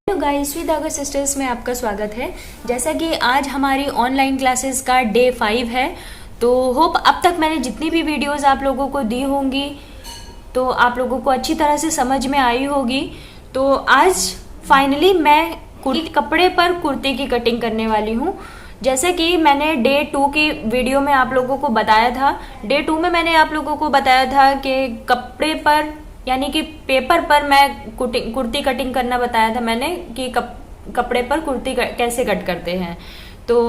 Hello guys, sweet धागा sisters में आपका स्वागत है। जैसा कि आज हमारी ऑनलाइन क्लासेस का डे 5 है, तो होप अब तक मैंने जितनी भी वीडियोस आप लोगों को दी होंगी तो आप लोगों को अच्छी तरह से समझ में आई होगी। तो आज फाइनली मैं कपड़े पर कुर्ती की कटिंग करने वाली हूँ। जैसे कि मैंने डे 2 की वीडियो में आप लोगों को बताया था, डे 2 में मैंने आप लोगों को बताया था कि कपड़े पर यानी कि पेपर पर मैं कुर्ती कटिंग करना बताया था मैंने कि कपड़े पर कुर्ती कैसे कट करते हैं। तो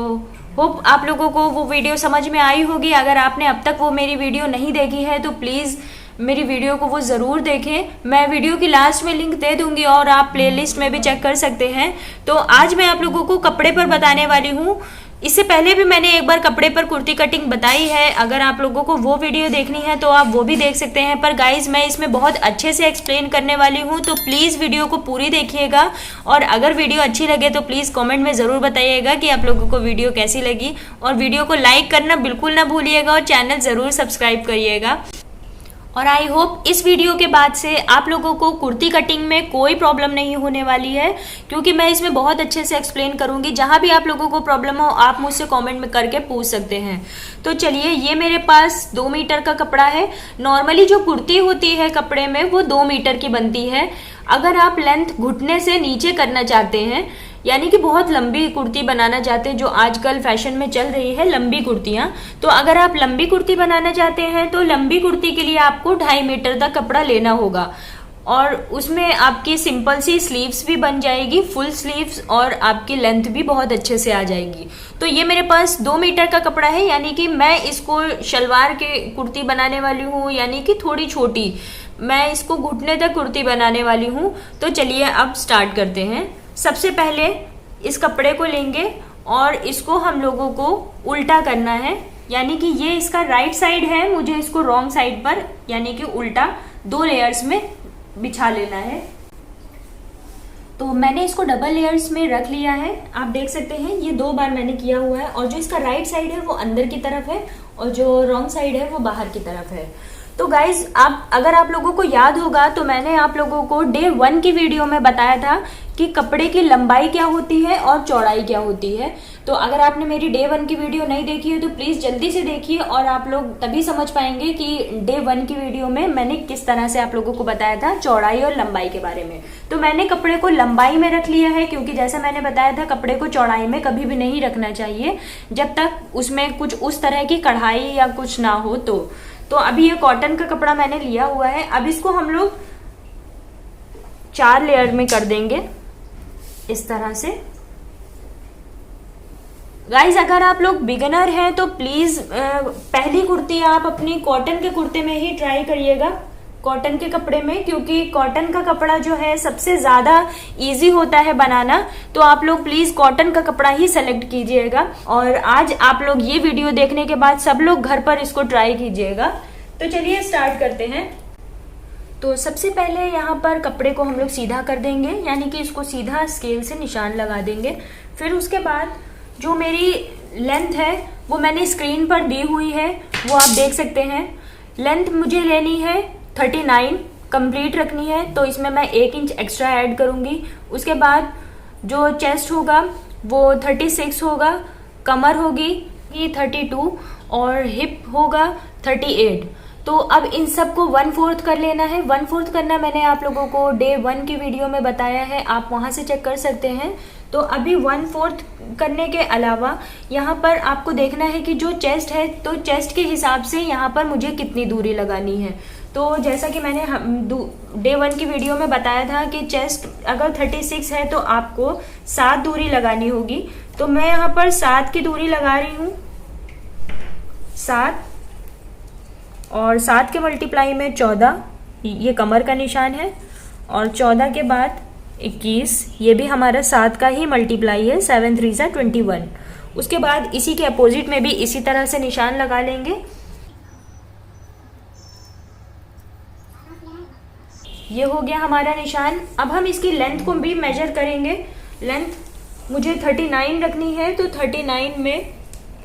होप आप लोगों को वो वीडियो समझ में आई होगी। अगर आपने अब तक वो मेरी वीडियो नहीं देखी है तो प्लीज़ मेरी वीडियो को वो ज़रूर देखें। मैं वीडियो की लास्ट में लिंक दे दूंगी और आप प्लेलिस्ट में भी चेक कर सकते हैं। तो आज मैं आप लोगों को कपड़े पर बताने वाली हूँ। इससे पहले भी मैंने एक बार कपड़े पर कुर्ती कटिंग बताई है। अगर आप लोगों को वो वीडियो देखनी है तो आप वो भी देख सकते हैं। पर गाइज मैं इसमें बहुत अच्छे से एक्सप्लेन करने वाली हूँ, तो प्लीज़ वीडियो को पूरी देखिएगा। और अगर वीडियो अच्छी लगे तो प्लीज़ कमेंट में ज़रूर बताइएगा कि आप लोगों को वीडियो कैसी लगी। और वीडियो को लाइक करना बिल्कुल ना भूलिएगा और चैनल ज़रूर सब्सक्राइब करिएगा। और आई होप इस वीडियो के बाद से आप लोगों को कुर्ती कटिंग में कोई प्रॉब्लम नहीं होने वाली है, क्योंकि मैं इसमें बहुत अच्छे से एक्सप्लेन करूंगी। जहां भी आप लोगों को प्रॉब्लम हो आप मुझसे कमेंट में करके पूछ सकते हैं। तो चलिए, ये मेरे पास 2 मीटर का कपड़ा है। नॉर्मली जो कुर्ती होती है कपड़े में वो 2 मीटर की बनती है। अगर आप लेंथ घुटने से नीचे करना चाहते हैं, यानी कि बहुत लंबी कुर्ती बनाना चाहते हैं, जो आजकल फैशन में चल रही है लंबी कुर्तियां, तो अगर आप लंबी कुर्ती बनाना चाहते हैं तो लंबी कुर्ती के लिए आपको 2.5 मीटर तक कपड़ा लेना होगा। और उसमें आपकी सिंपल सी स्लीव्स भी बन जाएगी, फुल स्लीव्स, और आपकी लेंथ भी बहुत अच्छे से आ जाएगी। तो ये मेरे पास 2 मीटर का कपड़ा है, यानी कि मैं इसको शलवार के कुर्ती बनाने वाली हूँ, यानी कि थोड़ी छोटी। मैं इसको घुटने तक कुर्ती बनाने वाली हूँ। तो चलिए अब स्टार्ट करते हैं। सबसे पहले इस कपड़े को लेंगे और इसको हम लोगों को उल्टा करना है, यानी कि ये इसका राइट साइड है, मुझे इसको रॉन्ग साइड पर यानी कि उल्टा 2 लेयर्स में बिछा लेना है। तो मैंने इसको डबल लेयर्स में रख लिया है, आप देख सकते हैं ये 2 बार मैंने किया हुआ है। और जो इसका राइट साइड है वो अंदर की तरफ है और जो रॉन्ग साइड है वो बाहर की तरफ है। तो गाइज अगर आप लोगों को याद होगा तो मैंने आप लोगों को डे 1 की वीडियो में बताया था कि कपड़े की लंबाई क्या होती है और चौड़ाई क्या होती है। तो अगर आपने मेरी डे 1 की वीडियो नहीं देखी है तो प्लीज जल्दी से देखिए, और आप लोग तभी समझ पाएंगे कि डे 1 की वीडियो में मैंने किस तरह से आप लोगों को बताया था चौड़ाई और लंबाई के बारे में। तो मैंने कपड़े को लंबाई में रख लिया है, क्योंकि जैसा मैंने बताया था कपड़े को चौड़ाई में कभी भी नहीं रखना चाहिए जब तक उसमें कुछ उस तरह की कढ़ाई या कुछ ना हो। तो अभी ये कॉटन का कपड़ा मैंने लिया हुआ है। अब इसको हम लोग 4 लेयर में कर देंगे इस तरह से। गाइज अगर आप लोग बिगिनर हैं तो प्लीज पहली कुर्ती आप अपनी कॉटन के कुर्ते में ही ट्राई करिएगा, कॉटन के कपड़े में, क्योंकि कॉटन का कपड़ा जो है सबसे ज्यादा इजी होता है बनाना। तो आप लोग प्लीज कॉटन का कपड़ा ही सेलेक्ट कीजिएगा। और आज आप लोग ये वीडियो देखने के बाद सब लोग घर पर इसको ट्राई कीजिएगा। तो चलिए स्टार्ट करते हैं। तो सबसे पहले यहाँ पर कपड़े को हम लोग सीधा कर देंगे, यानी कि इसको सीधा स्केल से निशान लगा देंगे। फिर उसके बाद जो मेरी लेंथ है वो मैंने स्क्रीन पर दी हुई है, वो आप देख सकते हैं। लेंथ मुझे लेनी है 39 कंप्लीट रखनी है, तो इसमें मैं 1 इंच एक्स्ट्रा ऐड करूंगी। उसके बाद जो चेस्ट होगा वो 36 होगा, कमर होगी 32 और हिप होगा 38। तो अब इन सबको 1/4 कर लेना है। 1/4 करना मैंने आप लोगों को डे 1 की वीडियो में बताया है, आप वहां से चेक कर सकते हैं। तो अभी 1/4 करने के अलावा यहाँ पर आपको देखना है कि जो चेस्ट है तो चेस्ट के हिसाब से यहाँ पर मुझे कितनी दूरी लगानी है। तो जैसा कि मैंने डे 1 की वीडियो में बताया था कि चेस्ट अगर 36 है तो आपको 7 दूरी लगानी होगी। तो मैं यहाँ पर 7 की दूरी लगा रही हूँ, 7, और 7 के मल्टीप्लाई में 14, ये कमर का निशान है, और 14 के बाद 21, ये भी हमारा 7 का ही मल्टीप्लाई है, 7 3 सा 21। उसके बाद इसी के अपोजिट में भी इसी तरह से निशान लगा लेंगे। ये हो गया हमारा निशान। अब हम इसकी लेंथ को भी मेजर करेंगे। लेंथ मुझे 39 रखनी है, तो 39 में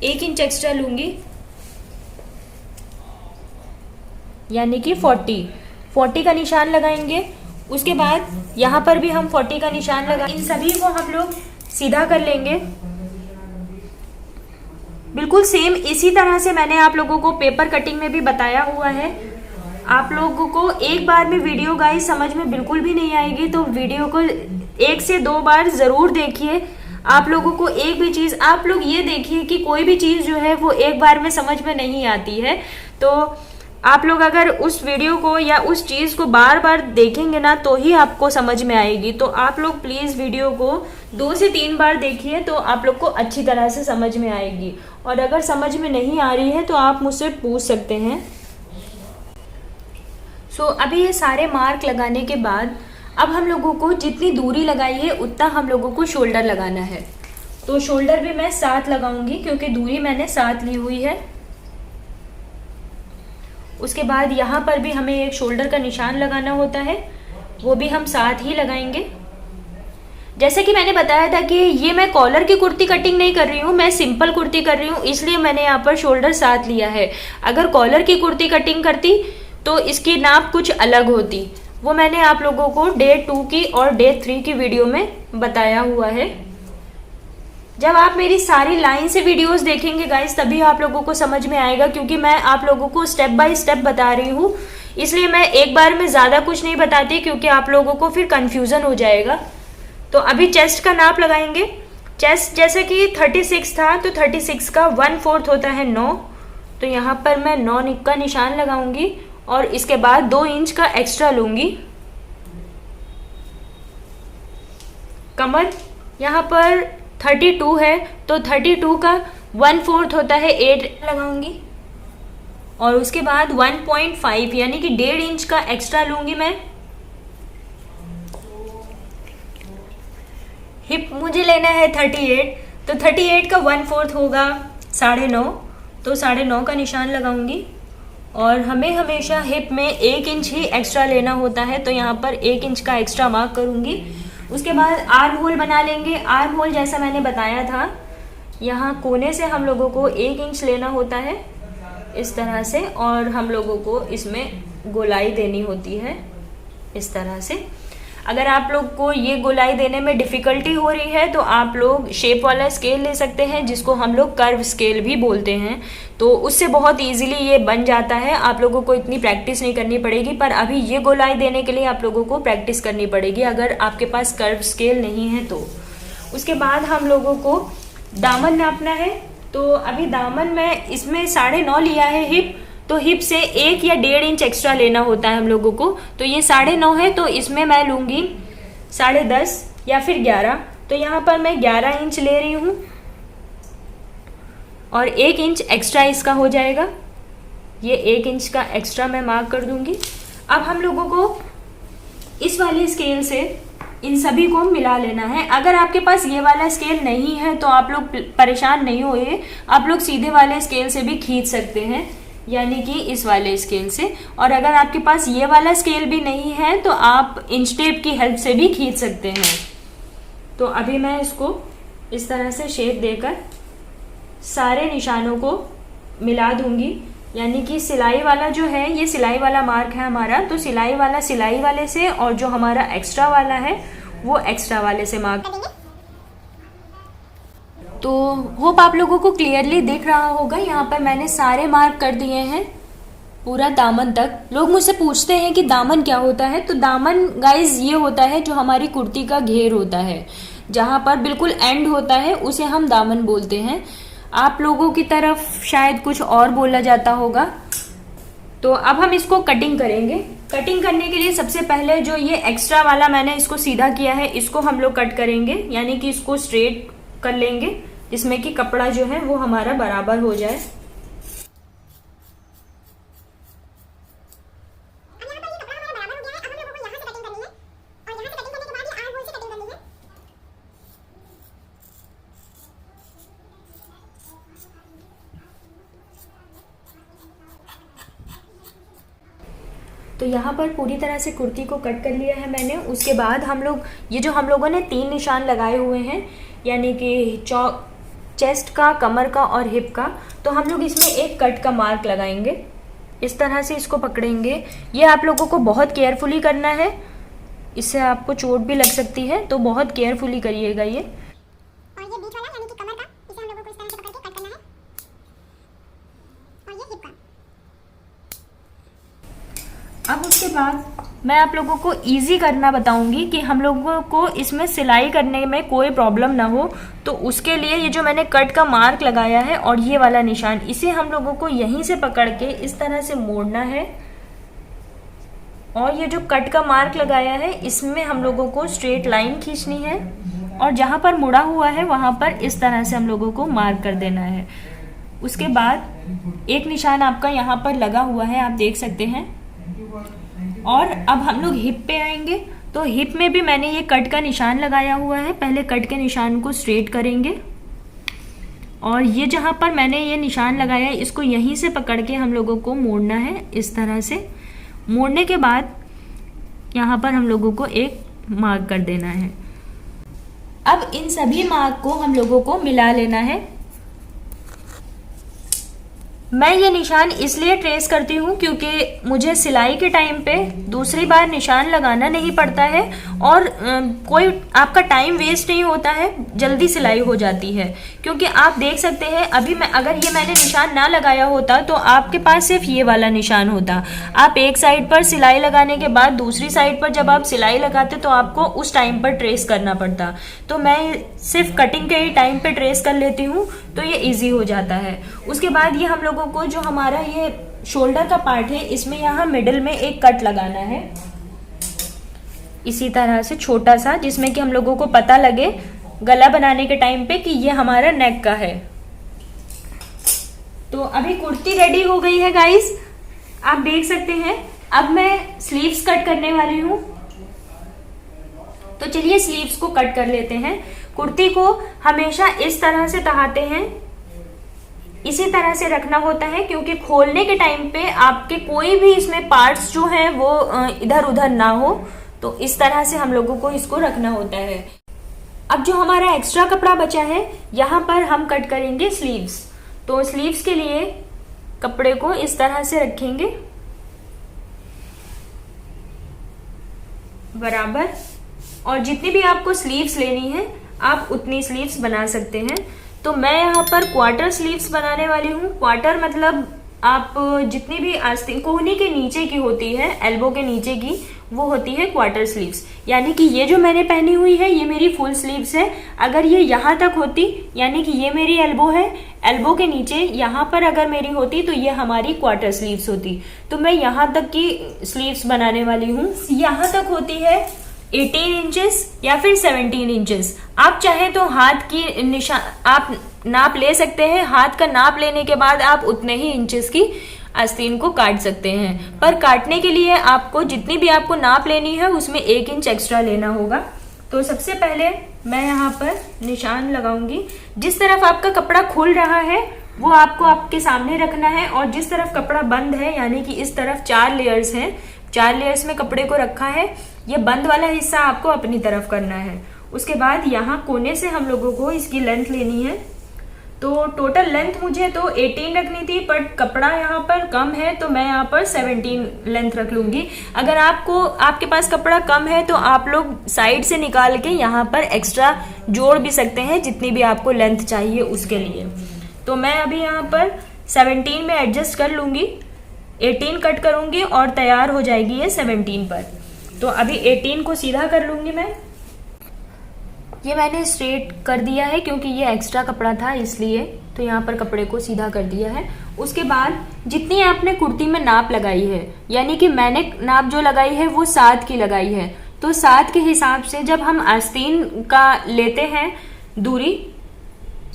1 इंच एक्स्ट्रा लूंगी, यानी कि 40 का निशान लगाएंगे। उसके बाद यहाँ पर भी हम 40 का निशान लगा, इन सभी को हम लोग सीधा कर लेंगे। बिल्कुल सेम इसी तरह से मैंने आप लोगों को पेपर कटिंग में भी बताया हुआ है। आप लोगों को एक बार में वीडियो गाइस समझ में बिल्कुल भी नहीं आएगी, तो वीडियो को 1 से 2 बार ज़रूर देखिए। आप लोगों को एक भी चीज़, आप लोग ये देखिए कि कोई भी चीज़ जो है वो एक बार में समझ में नहीं आती है, तो आप लोग अगर उस वीडियो को या उस चीज़ को बार बार देखेंगे ना तो ही आपको समझ में आएगी। तो आप लोग प्लीज़ वीडियो को 2 से 3 बार देखिए, तो आप लोग को अच्छी तरह से समझ में आएगी। और अगर समझ में नहीं आ रही है तो आप मुझसे पूछ सकते हैं। अभी ये सारे मार्क लगाने के बाद अब हम लोगों को जितनी दूरी लगाई है उतना हम लोगों को शोल्डर लगाना है। तो शोल्डर भी मैं 7 लगाऊंगी क्योंकि दूरी मैंने 7 ली हुई है। उसके बाद यहाँ पर भी हमें एक शोल्डर का निशान लगाना होता है, वो भी हम 7 ही लगाएंगे। जैसे कि मैंने बताया था कि ये मैं कॉलर की कुर्ती कटिंग नहीं कर रही हूँ, मैं सिंपल कुर्ती कर रही हूँ, इसलिए मैंने यहाँ पर शोल्डर 7 लिया है। अगर कॉलर की कुर्ती कटिंग करती तो इसकी नाप कुछ अलग होती, वो मैंने आप लोगों को डे 2 की और डे 3 की वीडियो में बताया हुआ है। जब आप मेरी सारी लाइन से वीडियोस देखेंगे गाइस तभी आप लोगों को समझ में आएगा, क्योंकि मैं आप लोगों को स्टेप बाय स्टेप बता रही हूँ, इसलिए मैं एक बार में ज़्यादा कुछ नहीं बताती क्योंकि आप लोगों को फिर कन्फ्यूज़न हो जाएगा। तो अभी चेस्ट का नाप लगाएंगे। चेस्ट जैसे कि 36 था तो 36 का 1/4 होता है 9, तो यहाँ पर मैं 9 का निशान लगाऊंगी और इसके बाद 2 इंच का एक्स्ट्रा लूंगी। कमर यहाँ पर 32 है तो 32 का 1/4 होता है 8 लगाऊंगी और उसके बाद 1.5 यानी कि 1.5 इंच का एक्स्ट्रा लूंगी मैं। हिप मुझे लेना है 38, तो 38 का 1/4 होगा 9.5, तो 9.5 का निशान लगाऊंगी। और हमें हमेशा हिप में 1 इंच ही एक्स्ट्रा लेना होता है, तो यहाँ पर 1 इंच का एक्स्ट्रा मार्क करूंगी। उसके बाद आर्म होल बना लेंगे। आर्म होल जैसा मैंने बताया था, यहाँ कोने से हम लोगों को 1 इंच लेना होता है इस तरह से, और हम लोगों को इसमें गोलाई देनी होती है इस तरह से। अगर आप लोग को ये गोलाई देने में डिफ़िकल्टी हो रही है तो आप लोग शेप वाला स्केल ले सकते हैं, जिसको हम लोग कर्व स्केल भी बोलते हैं, तो उससे बहुत इजीली ये बन जाता है। आप लोगों को इतनी प्रैक्टिस नहीं करनी पड़ेगी, पर अभी ये गोलाई देने के लिए आप लोगों को प्रैक्टिस करनी पड़ेगी अगर आपके पास कर्व स्केल नहीं है तो। उसके बाद हम लोगों को दामन नापना है, तो अभी दामन में इसमें 9.5 लिया है हिप, तो हिप से 1 या 1.5 इंच एक्स्ट्रा लेना होता है हम लोगों को। तो ये 9.5 है तो इसमें मैं लूँगी 10.5 या फिर 11, तो यहाँ पर मैं 11 इंच ले रही हूँ और 1 इंच एक्स्ट्रा इसका हो जाएगा। ये 1 इंच का एक्स्ट्रा मैं मार्क कर दूँगी। अब हम लोगों को इस वाले स्केल से इन सभी को मिला लेना है। अगर आपके पास ये वाला स्केल नहीं है तो आप लोग परेशान नहीं होइए, आप लोग सीधे वाले स्केल से भी खींच सकते हैं, यानी कि इस वाले स्केल से। और अगर आपके पास ये वाला स्केल भी नहीं है तो आप इंच टेप की हेल्प से भी खींच सकते हैं। तो अभी मैं इसको इस तरह से शेप देकर सारे निशानों को मिला दूंगी, यानी कि सिलाई वाला जो है ये सिलाई वाला मार्क है हमारा, तो सिलाई वाला सिलाई वाले से और जो हमारा एक्स्ट्रा वाला है वो एक्स्ट्रा वाले से मार्क। तो होप आप लोगों को क्लियरली दिख रहा होगा। यहाँ पर मैंने सारे मार्क कर दिए हैं पूरा दामन तक। लोग मुझसे पूछते हैं कि दामन क्या होता है, तो दामन गाइज ये होता है जो हमारी कुर्ती का घेर होता है, जहाँ पर बिल्कुल एंड होता है उसे हम दामन बोलते हैं। आप लोगों की तरफ शायद कुछ और बोला जाता होगा। तो अब हम इसको कटिंग करेंगे। कटिंग करने के लिए सबसे पहले जो ये एक्स्ट्रा वाला मैंने इसको सीधा किया है इसको हम लोग कट करेंगे, यानी कि इसको स्ट्रेट कर लेंगे जिसमें कि कपड़ा जो है वो हमारा बराबर हो जाए। तो यहाँ पर पूरी तरह से कुर्ती को कट कर लिया है मैंने। उसके बाद हम लोग ये जो हम लोगों ने 3 निशान लगाए हुए हैं, यानी कि चेस्ट का, कमर का और हिप का, तो हम लोग इसमें एक कट का मार्क लगाएंगे। इस तरह से इसको पकड़ेंगे। ये आप लोगों को बहुत केयरफुली करना है, इससे आपको चोट भी लग सकती है, तो बहुत केयरफुली करिएगा ये। और ये बीच वाला यानी कि कमर का, इसे हम लोगों को इस तरह से पकड़ के कट करना है। और ये हिप का। अब उसके बाद मैं आप लोगों को इजी करना बताऊंगी कि हम लोगों को इसमें सिलाई करने में कोई प्रॉब्लम ना हो। तो उसके लिए ये जो मैंने कट का मार्क लगाया है और ये वाला निशान, इसे हम लोगों को यहीं से पकड़ के इस तरह से मोड़ना है। और ये जो कट का मार्क लगाया है इसमें हम लोगों को स्ट्रेट लाइन खींचनी है और जहाँ पर मुड़ा हुआ है वहाँ पर इस तरह से हम लोगों को मार्क कर देना है। उसके बाद एक निशान आपका यहाँ पर लगा हुआ है, आप देख सकते हैं। और अब हम लोग हिप पे आएंगे, तो हिप में भी मैंने ये कट का निशान लगाया हुआ है। पहले कट के निशान को स्ट्रेट करेंगे और ये जहाँ पर मैंने ये निशान लगाया है इसको यहीं से पकड़ के हम लोगों को मोड़ना है इस तरह से। मोड़ने के बाद यहाँ पर हम लोगों को एक मार्क कर देना है। अब इन सभी मार्क को हम लोगों को मिला लेना है। मैं ये निशान इसलिए ट्रेस करती हूँ क्योंकि मुझे सिलाई के टाइम पे दूसरी बार निशान लगाना नहीं पड़ता है और कोई आपका टाइम वेस्ट नहीं होता है, जल्दी सिलाई हो जाती है। क्योंकि आप देख सकते हैं अभी अगर ये मैंने निशान ना लगाया होता तो आपके पास सिर्फ ये वाला निशान होता। आप एक साइड पर सिलाई लगाने के बाद दूसरी साइड पर जब आप सिलाई लगाते तो आपको उस टाइम पर ट्रेस करना पड़ता। तो मैं सिर्फ कटिंग के ही टाइम पे ट्रेस कर लेती हूँ, तो ये इजी हो जाता है। उसके बाद ये हम लोगों को जो हमारा ये शोल्डर का पार्ट है इसमें यहाँ मिडिल में एक कट लगाना है इसी तरह से छोटा सा, जिसमें कि हम लोगों को पता लगे गला बनाने के टाइम पे कि ये हमारा नेक का है। तो अभी कुर्ती रेडी हो गई है गाइस, आप देख सकते हैं। अब मैं स्लीव्स कट करने वाली हूँ, तो चलिए स्लीव्स को कट कर लेते हैं। कुर्ती को हमेशा इस तरह से तहाते हैं, इसी तरह से रखना होता है क्योंकि खोलने के टाइम पे आपके कोई भी इसमें पार्ट्स जो हैं वो इधर उधर ना हो। तो इस तरह से हम लोगों को इसको रखना होता है। अब जो हमारा एक्स्ट्रा कपड़ा बचा है यहाँ पर हम कट करेंगे स्लीव्स। तो स्लीव्स के लिए कपड़े को इस तरह से रखेंगे बराबर, और जितनी भी आपको स्लीव्स लेनी है आप उतनी स्लीव्स बना सकते हैं। तो मैं यहाँ पर क्वार्टर स्लीव्स बनाने वाली हूँ। क्वार्टर मतलब आप जितनी भी आस्तीन कोहनी के नीचे की होती है, एल्बो के नीचे की, वो होती है क्वार्टर स्लीव्स। यानी कि ये जो मैंने पहनी हुई है ये मेरी फुल स्लीव्स है। अगर ये यहाँ तक होती, यानी कि ये मेरी एल्बो है, एल्बो के नीचे यहाँ पर अगर मेरी होती तो ये हमारी क्वार्टर स्लीव्स होती। तो मैं यहाँ तक की स्लीव्स बनाने वाली हूँ। यहाँ तक होती है 18 इंचेस या फिर 17 इंचेस। आप चाहे तो हाथ की निशान आप नाप ले सकते हैं। हाथ का नाप लेने के बाद आप उतने ही इंचेस की आस्तीन को काट सकते हैं। पर काटने के लिए आपको जितनी भी आपको नाप लेनी है उसमें 1 इंच एक्स्ट्रा लेना होगा। तो सबसे पहले मैं यहाँ पर निशान लगाऊंगी। जिस तरफ आपका कपड़ा खुल रहा है वो आपको आपके सामने रखना है, और जिस तरफ कपड़ा बंद है यानी कि इस तरफ 4 लेयर्स हैं, 4 लेयर्स में कपड़े को रखा है, ये बंद वाला हिस्सा आपको अपनी तरफ करना है। उसके बाद यहाँ कोने से हम लोगों को इसकी लेंथ लेनी है। तो टोटल लेंथ मुझे तो 18 रखनी थी, बट कपड़ा यहाँ पर कम है तो मैं यहाँ पर 17 लेंथ रख लूंगी। अगर आपके पास कपड़ा कम है तो आप लोग साइड से निकाल के यहाँ पर एक्स्ट्रा जोड़ भी सकते हैं जितनी भी आपको लेंथ चाहिए उसके लिए। तो मैं अभी यहाँ पर 17 में एडजस्ट कर लूंगी, 18 कट करूंगी और तैयार हो जाएगी ये 17 पर। तो अभी 18 को सीधा कर लूंगी मैं। ये मैंने स्ट्रेट कर दिया है क्योंकि ये एक्स्ट्रा कपड़ा था इसलिए, तो यहाँ पर कपड़े को सीधा कर दिया है। उसके बाद जितनी आपने कुर्ती में नाप लगाई है, यानी कि मैंने नाप जो लगाई है वो 7 की लगाई है, तो 7 के हिसाब से जब हम आस्तीन का लेते हैं दूरी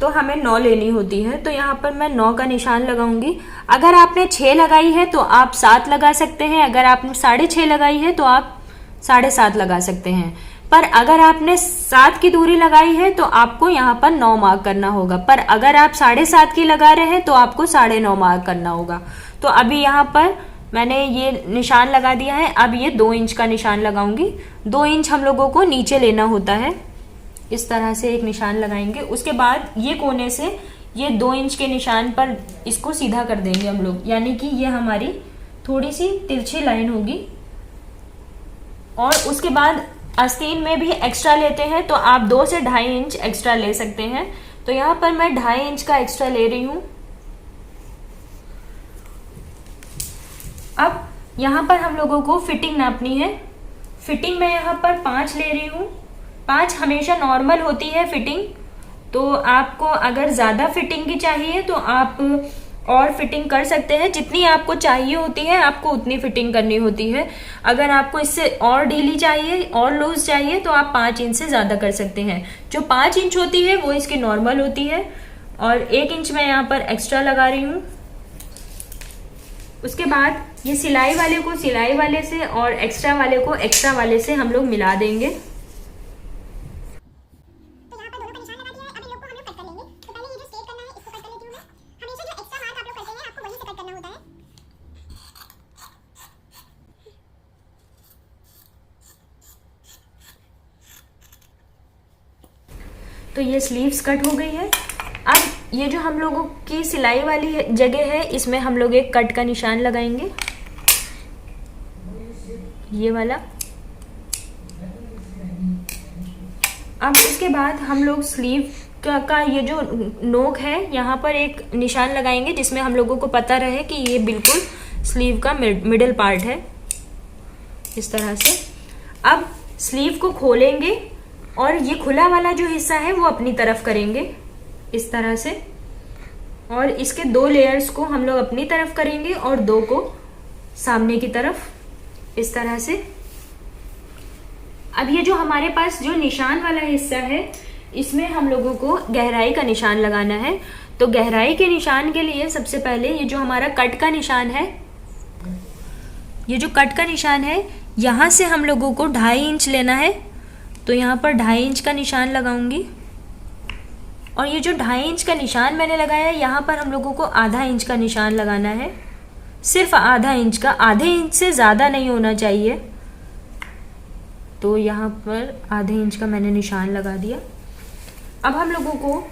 तो हमें 9 लेनी होती है। तो यहाँ पर मैं 9 का निशान लगाऊंगी। अगर आपने 6 लगाई है तो आप 7 लगा सकते हैं, अगर आपने 6.5 लगाई है तो आप 7.5 लगा सकते हैं। पर अगर आपने 7 की दूरी लगाई है तो आपको यहाँ पर 9 मार्क करना होगा। पर अगर आप 7.5 की लगा रहे हैं तो आपको 9.5 मार्क करना होगा। तो अभी यहाँ पर मैंने ये निशान लगा दिया है। अब ये 2 इंच का निशान लगाऊंगी। 2 इंच हम लोगों को नीचे लेना होता है, इस तरह से एक निशान लगाएंगे। उसके बाद ये कोने से ये 2 इंच के निशान पर इसको सीधा कर देंगे हम लोग, यानी कि ये हमारी थोड़ी सी तिरछी लाइन होगी और उसके बाद आस्तीन में भी एक्स्ट्रा लेते हैं तो आप 2 से 2.5 इंच एक्स्ट्रा ले सकते हैं। तो यहाँ पर मैं 2.5 इंच का एक्स्ट्रा ले रही हूँ। अब यहाँ पर हम लोगों को फिटिंग नापनी है। फिटिंग मैं यहाँ पर 5 ले रही हूँ। 5 हमेशा नॉर्मल होती है फिटिंग, तो आपको अगर ज़्यादा फिटिंग की चाहिए तो आप और फिटिंग कर सकते हैं। जितनी आपको चाहिए होती है आपको उतनी फिटिंग करनी होती है। अगर आपको इससे और ढीली चाहिए और लूज चाहिए तो आप 5 इंच से ज़्यादा कर सकते हैं। जो 5 इंच होती है वो इसकी नॉर्मल होती है और 1 इंच मैं यहाँ पर एक्स्ट्रा लगा रही हूँ। उसके बाद ये सिलाई वाले को सिलाई वाले से और एक्स्ट्रा वाले को एक्स्ट्रा वाले से हम लोग मिला देंगे। तो ये स्लीव्स कट हो गई है। अब ये जो हम लोगों की सिलाई वाली जगह है इसमें हम लोग एक कट का निशान लगाएंगे, ये वाला। अब उसके बाद हम लोग स्लीव का ये जो नोक है यहाँ पर एक निशान लगाएंगे जिसमें हम लोगों को पता रहे कि ये बिल्कुल स्लीव का मिडल पार्ट है, इस तरह से। अब स्लीव को खोलेंगे और ये खुला वाला जो हिस्सा है वो अपनी तरफ करेंगे इस तरह से, और इसके 2 लेयर्स को हम लोग अपनी तरफ करेंगे और 2 को सामने की तरफ इस तरह से। अब ये जो हमारे पास जो निशान वाला हिस्सा है इसमें हम लोगों को गहराई का निशान लगाना है। तो गहराई के निशान के लिए सबसे पहले ये जो हमारा कट का निशान है, ये जो कट का निशान है यहाँ से हम लोगों को 2.5 इंच लेना है। तो यहाँ पर 2.5 इंच का निशान लगाऊंगी और ये जो 2.5 इंच का निशान मैंने लगाया है यहाँ पर हम लोगों को आधा इंच का निशान लगाना है, सिर्फ आधा इंच का, आधे इंच से ज़्यादा नहीं होना चाहिए। तो यहाँ पर आधे इंच का मैंने निशान लगा दिया। अब हम लोगों को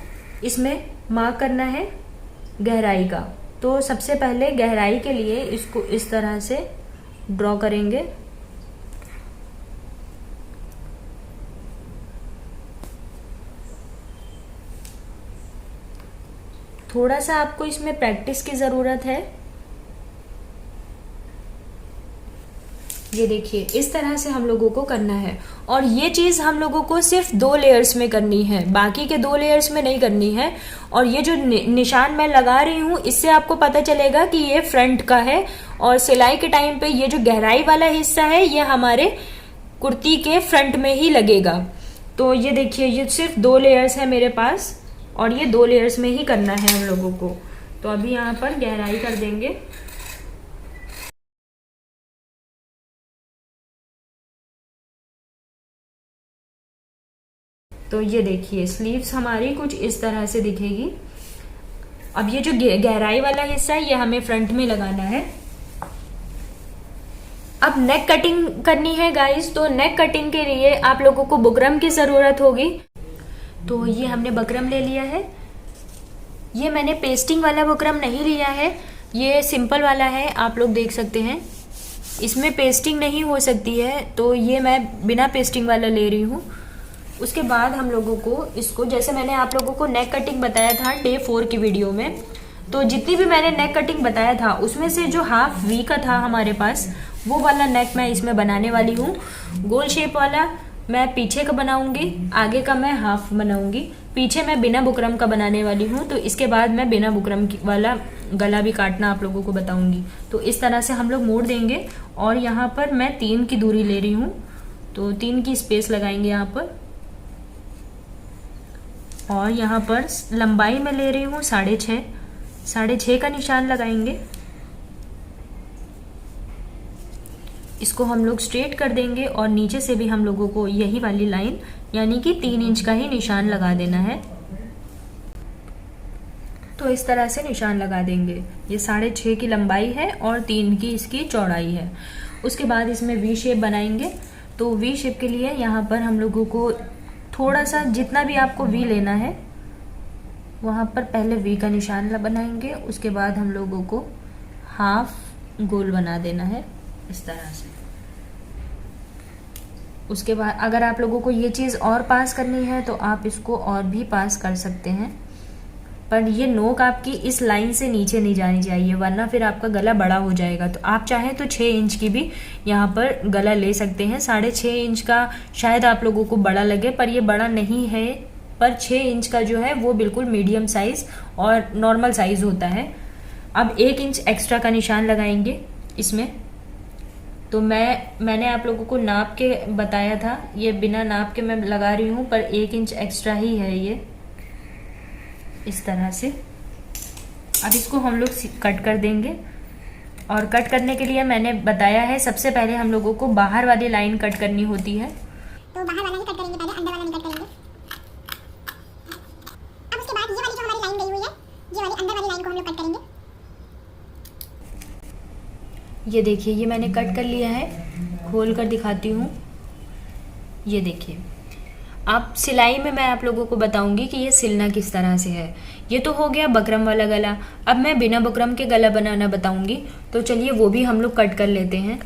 इसमें मार्क करना है गहराई का। तो सबसे पहले गहराई के लिए इसको इस तरह से ड्रॉ करेंगे। थोड़ा सा आपको इसमें प्रैक्टिस की ज़रूरत है। ये देखिए इस तरह से हम लोगों को करना है और ये चीज़ हम लोगों को सिर्फ 2 लेयर्स में करनी है, बाकी के 2 लेयर्स में नहीं करनी है। और ये जो निशान मैं लगा रही हूँ इससे आपको पता चलेगा कि ये फ्रंट का है और सिलाई के टाइम पे ये जो गहराई वाला हिस्सा है ये हमारे कुर्ती के फ्रंट में ही लगेगा। तो ये देखिए ये सिर्फ 2 लेयर्स है मेरे पास और ये 2 लेयर्स में ही करना है हम लोगों को। तो अभी यहाँ पर गहराई कर देंगे। तो ये देखिए स्लीव्स हमारी कुछ इस तरह से दिखेगी। अब ये जो गहराई वाला हिस्सा है ये हमें फ्रंट में लगाना है। अब नेक कटिंग करनी है गाइस। तो नेक कटिंग के लिए आप लोगों को बुकरम की ज़रूरत होगी। तो ये हमने बुकरम ले लिया है। ये मैंने पेस्टिंग वाला बुकरम नहीं लिया है, ये सिंपल वाला है, आप लोग देख सकते हैं। इसमें पेस्टिंग नहीं हो सकती है तो ये मैं बिना पेस्टिंग वाला ले रही हूँ। उसके बाद हम लोगों को इसको, जैसे मैंने आप लोगों को नेक कटिंग बताया था डे 4 की वीडियो में, तो जितनी भी मैंने नेक कटिंग बताया था उसमें से जो हाफ वी का था हमारे पास वो वाला नेक मैं इसमें बनाने वाली हूँ। गोल शेप वाला मैं पीछे का बनाऊंगी, आगे का मैं हाफ बनाऊंगी। पीछे मैं बिना बुकरम का बनाने वाली हूँ, तो इसके बाद मैं बिना बुकरम वाला गला भी काटना आप लोगों को बताऊंगी। तो इस तरह से हम लोग मोड़ देंगे और यहाँ पर मैं 3 की दूरी ले रही हूँ, तो 3 की स्पेस लगाएंगे यहाँ पर। और यहाँ पर लंबाई में ले रही हूँ 6.5, 6.5 का निशान लगाएंगे। इसको हम लोग स्ट्रेट कर देंगे और नीचे से भी हम लोगों को यही वाली लाइन यानी कि 3 इंच का ही निशान लगा देना है। तो इस तरह से निशान लगा देंगे। ये 6.5 की लंबाई है और 3 की इसकी चौड़ाई है। उसके बाद इसमें वी शेप बनाएंगे। तो वी शेप के लिए यहाँ पर हम लोगों को थोड़ा सा, जितना भी आपको वी लेना है वहाँ पर पहले वी का निशान बनाएंगे। उसके बाद हम लोगों को हाफ गोल बना देना है इस तरह से। उसके बाद अगर आप लोगों को ये चीज़ और पास करनी है तो आप इसको और भी पास कर सकते हैं, पर ये नोक आपकी इस लाइन से नीचे नहीं जानी चाहिए, वरना फिर आपका गला बड़ा हो जाएगा। तो आप चाहें तो 6 इंच की भी यहाँ पर गला ले सकते हैं। 6.5 इंच का शायद आप लोगों को बड़ा लगे, पर ये बड़ा नहीं है, पर 6 इंच का जो है वो बिल्कुल मीडियम साइज़ और नॉर्मल साइज़ होता है। अब 1 इंच एक्स्ट्रा का निशान लगाएंगे इसमें। तो मैंने आप लोगों को नाप के बताया था, ये बिना नाप के मैं लगा रही हूँ, पर 1 इंच एक्स्ट्रा ही है ये, इस तरह से। अब इसको हम लोग कट कर देंगे, और कट करने के लिए मैंने बताया है सबसे पहले हम लोगों को बाहर वाली लाइन कट करनी होती है। तो बाहर वाला ही कट करेंगे, पहले अंदर वाला नहीं कट करेंगे। अब उसके बाद ये वाली जो हमारी लाइन गई हुई है, ये वाली अंदर वाली लाइन को हम लोग कट करेंगे। ये देखिए, ये मैंने कट कर लिया है, खोल कर दिखाती हूँ। ये देखिए, आप सिलाई में मैं आप लोगों को बताऊंगी कि ये सिलना किस तरह से है। ये तो हो गया बकरम वाला गला। अब मैं बिना बकरम के गला बनाना बताऊंगी, तो चलिए वो भी हम लोग कट कर लेते हैं।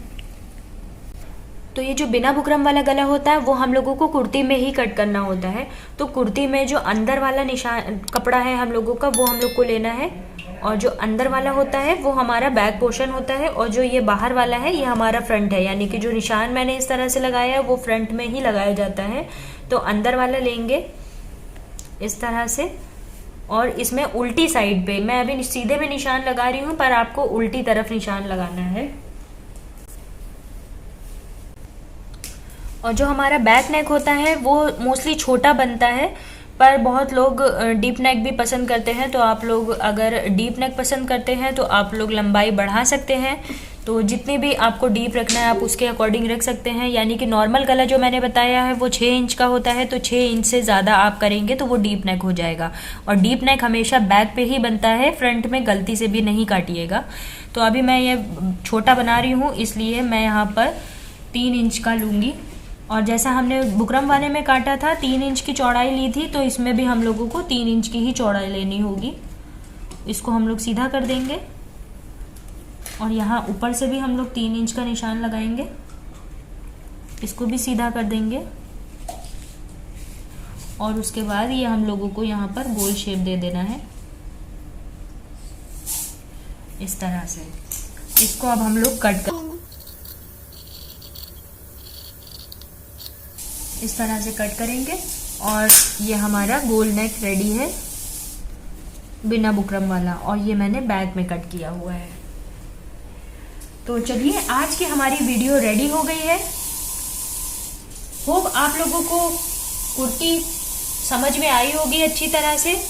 तो ये जो बिना बुकरम वाला गला होता है वो हम लोगों को कुर्ती में ही कट करना होता है। तो कुर्ती में जो अंदर वाला निशान कपड़ा है हम लोगों का, वो हम लोग को लेना है, और जो अंदर वाला होता है वो हमारा बैक पोर्शन होता है, और जो ये बाहर वाला है ये हमारा फ्रंट है। यानी कि जो निशान मैंने इस तरह से लगाया है वो फ्रंट में ही लगाया जाता है। तो अंदर वाला लेंगे इस तरह से, और इसमें उल्टी साइड पे, मैं अभी सीधे में निशान लगा रही हूँ, पर आपको उल्टी तरफ निशान लगाना है। और जो हमारा बैक नेक होता है वो मोस्टली छोटा बनता है, पर बहुत लोग डीप नेक भी पसंद करते हैं। तो आप लोग अगर डीप नेक पसंद करते हैं तो आप लोग लंबाई बढ़ा सकते हैं। तो जितनी भी आपको डीप रखना है आप उसके अकॉर्डिंग रख सकते हैं। यानी कि नॉर्मल गला जो मैंने बताया है वो 6 इंच का होता है, तो 6 इंच से ज़्यादा आप करेंगे तो वो डीप नेक हो जाएगा। और डीप नेक हमेशा बैक पे ही बनता है, फ्रंट में गलती से भी नहीं काटिएगा। तो अभी मैं ये छोटा बना रही हूँ, इसलिए मैं यहाँ पर 3 इंच का लूँगी। और जैसा हमने बुकरम वाले में काटा था 3 इंच की चौड़ाई ली थी, तो इसमें भी हम लोगों को 3 इंच की ही चौड़ाई लेनी होगी। इसको हम लोग सीधा कर देंगे, और यहाँ ऊपर से भी हम लोग 3 इंच का निशान लगाएंगे, इसको भी सीधा कर देंगे। और उसके बाद ये हम लोगों को यहाँ पर गोल शेप दे देना है इस तरह से। इसको अब हम लोग कट कर इस तरह से कट करेंगे, और ये हमारा गोल नेक रेडी है बिना बुकरम वाला, और ये मैंने बैक में कट किया हुआ है। तो चलिए, आज की हमारी वीडियो रेडी हो गई है। होप आप लोगों को कुर्ती समझ में आई होगी अच्छी तरह से।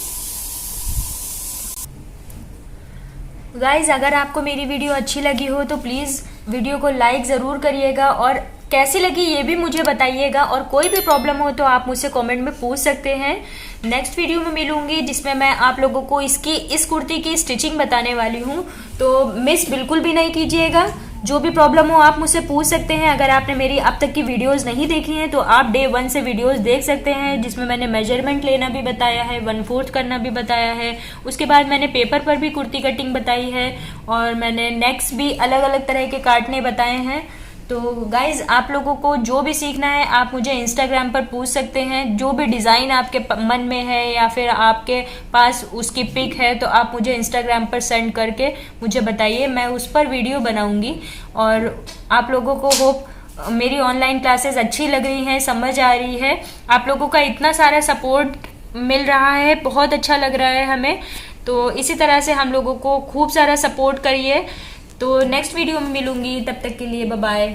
गाइज, अगर आपको मेरी वीडियो अच्छी लगी हो तो प्लीज़ वीडियो को लाइक ज़रूर करिएगा, और कैसी लगी ये भी मुझे बताइएगा। और कोई भी प्रॉब्लम हो तो आप मुझसे कमेंट में पूछ सकते हैं। नेक्स्ट वीडियो में मिलूंगी जिसमें मैं आप लोगों को इस कुर्ती की स्टिचिंग बताने वाली हूँ, तो मिस बिल्कुल भी नहीं कीजिएगा। जो भी प्रॉब्लम हो आप मुझसे पूछ सकते हैं। अगर आपने मेरी अब तक की वीडियोस नहीं देखी हैं तो आप डे 1 से वीडियोस देख सकते हैं, जिसमें मैंने मेजरमेंट लेना भी बताया है, 1/4 करना भी बताया है। उसके बाद मैंने पेपर पर भी कुर्ती कटिंग बताई है, और मैंने नेक्स भी अलग अलग तरह के काटने बताए हैं। तो गाइज, आप लोगों को जो भी सीखना है आप मुझे इंस्टाग्राम पर पूछ सकते हैं। जो भी डिज़ाइन आपके मन में है या फिर आपके पास उसकी पिक है तो आप मुझे इंस्टाग्राम पर सेंड करके मुझे बताइए, मैं उस पर वीडियो बनाऊंगी। और आप लोगों को होप मेरी ऑनलाइन क्लासेस अच्छी लग रही हैं, समझ आ रही है। आप लोगों का इतना सारा सपोर्ट मिल रहा है, बहुत अच्छा लग रहा है हमें। तो इसी तरह से हम लोगों को खूब सारा सपोर्ट करिए। तो नेक्स्ट वीडियो में मिलूंगी, तब तक के लिए बाय बाय।